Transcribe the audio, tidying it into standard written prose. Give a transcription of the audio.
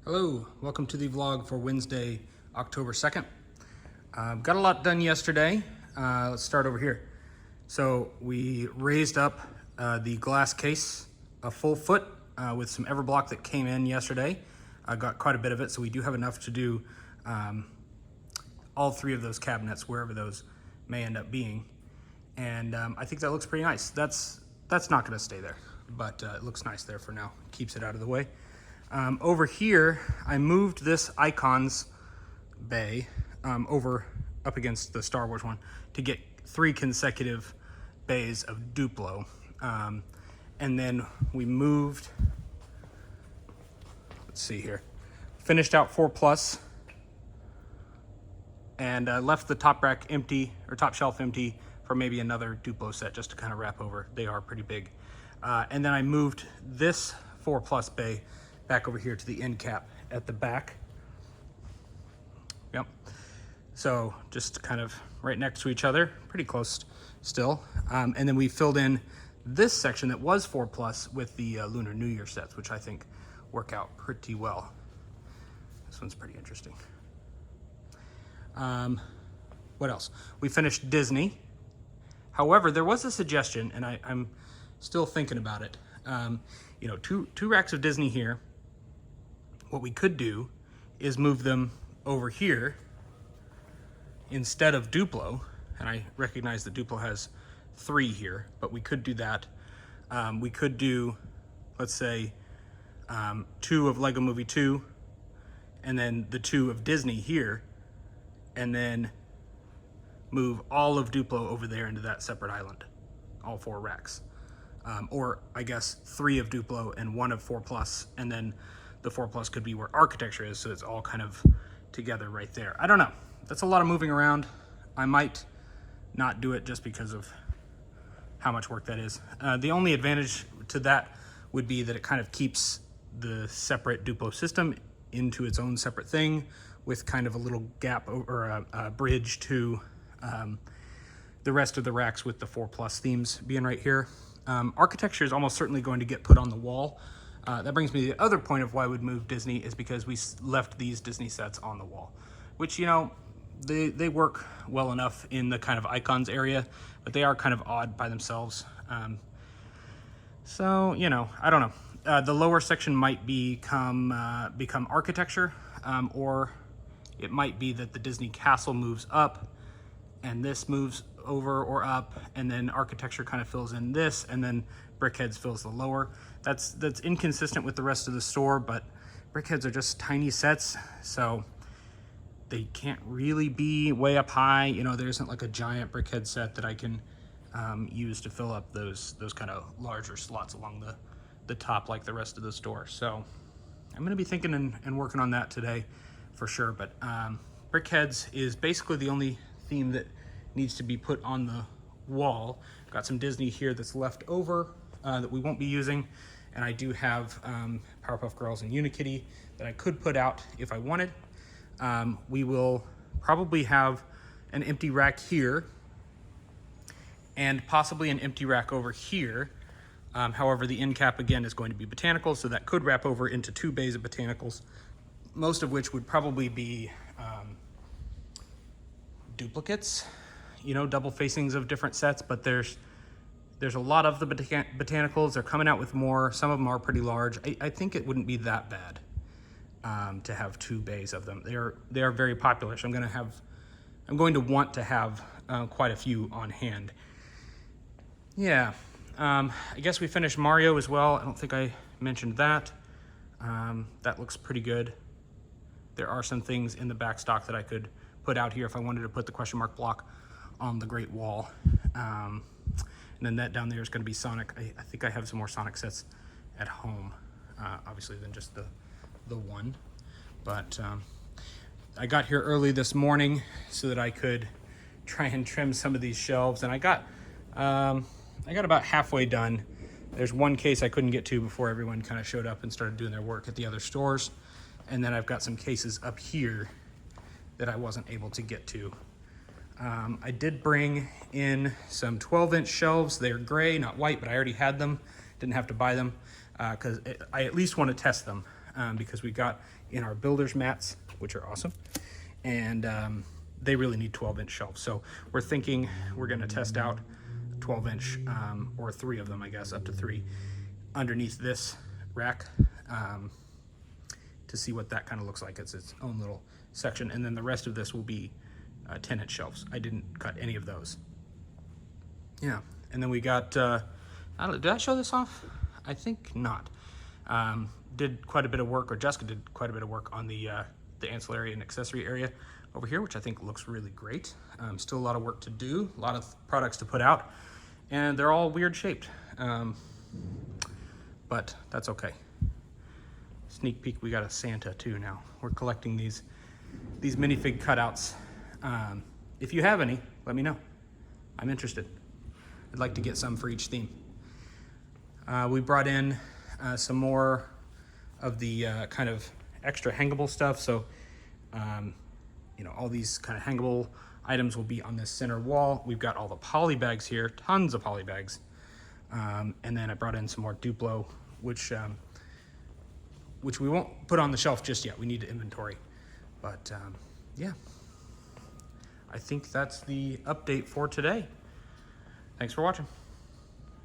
Hello, welcome to the vlog for Wednesday, October 2nd. Got a lot done yesterday. Let's start over here. So we raised up the glass case a full foot with some Everblock that came in yesterday. I got quite a bit of it, so we do have enough to do all three of those cabinets, wherever those may end up being. And I think that looks pretty nice. That's not gonna stay there, but it looks nice there for now. Keeps it out of the way. Over here, I moved this Icons bay over up against the Star Wars one to get 3 consecutive bays of Duplo. And then we moved, let's see here, finished out 4+ and left the top rack empty, or top shelf empty, for maybe another Duplo set just to kind of wrap over. They are pretty big. And then I moved this 4+ bay back over here to the end cap at the back. Yep. So just kind of right next to each other, pretty close still. And then we filled in this section that was 4+ with the Lunar New Year sets, which I think work out pretty well. This one's pretty interesting. What else? We finished Disney. However, there was a suggestion, and I'm still thinking about it. You know, two racks of Disney here. What we could do is move them over here instead of Duplo, and I recognize that Duplo has 3 here, but we could do that. We could do, let's say, 2 of Lego Movie 2, and then the 2 of Disney here, and then move all of Duplo over there into that separate island, all 4 racks. Or I guess 3 of Duplo and 1 of 4+, and then the 4+ could be where architecture is, so it's all kind of together right there. I don't know. That's a lot of moving around. I might not do it just because of how much work that is. The only advantage to that would be that it kind of keeps the separate Duplo system into its own separate thing, with kind of a little gap or a bridge to the rest of the racks with the 4+ themes being right here. Architecture is almost certainly going to get put on the wall. That brings me to the other point of why I would move Disney, is because we left these Disney sets on the wall, which, you know, they work well enough in the kind of Icons area, but they are kind of odd by themselves. So, you know, I don't know. The lower section might become architecture, or it might be that the Disney castle moves up and this moves over or up, and then architecture kind of fills in this, and then Brickheadz fills the lower. That's inconsistent with the rest of the store, but Brickheadz are just tiny sets, so they can't really be way up high. You know, there isn't like a giant Brickheadz set that I can use to fill up those kind of larger slots along the top like the rest of the store. So I'm gonna be thinking and working on that today for sure. But Brickheadz is basically the only theme that needs to be put on the wall. Got some Disney here that's left over that we won't be using, and I do have Powerpuff Girls and Unikitty that I could put out if I wanted. We will probably have an empty rack here and possibly an empty rack over here. However, the end cap again is going to be botanicals, so that could wrap over into 2 bays of botanicals, most of which would probably be duplicates, you know, double facings of different sets, but there's a lot of the botanicals. They're coming out with more. Some of them are pretty large. I think it wouldn't be that bad to have 2 bays of them. They are very popular, so I'm going to want to have quite a few on hand. Yeah, I guess we finished Mario as well. I don't think I mentioned that. That looks pretty good. There are some things in the back stock that I could put out here if I wanted to put the question mark block on the Great Wall. And then that down there is going to be Sonic. I think I have some more Sonic sets at home, obviously, than just the one. But I got here early this morning so that I could try and trim some of these shelves, and I got about halfway done. There's one case I couldn't get to before everyone kind of showed up and started doing their work at the other stores, and then I've got some cases up here that I wasn't able to get to. I did bring in some 12-inch shelves. They're gray, not white, but I already had them. Didn't have to buy them because I at least want to test them. because we got in our builder's mats, which are awesome, and they really need 12-inch shelves. So we're thinking we're going to test out 12-inch or 3 of them, I guess, up to 3 underneath this rack to see what that kind of looks like. It's its own little section, and then the rest of this will be 10-inch shelves. I didn't cut any of those. Yeah, and then we got, I don't know, did I show this off? I think not. Did quite a bit of work, or Jessica did quite a bit of work on the ancillary and accessory area over here, which I think looks really great. Still a lot of work to do, a lot of products to put out, and they're all weird shaped, but that's okay. Sneak peek, we got a Santa too now. We're collecting these minifig cutouts. If you have any, let me know. I'm interested. I'd like to get some for each theme. We brought in some more of the kind of extra hangable stuff. So, you know, all these kind of hangable items will be on this center wall. We've got all the poly bags here, tons of poly bags. And then I brought in some more Duplo, which we won't put on the shelf just yet. We need to inventory. But yeah, I think that's the update for today. Thanks for watching.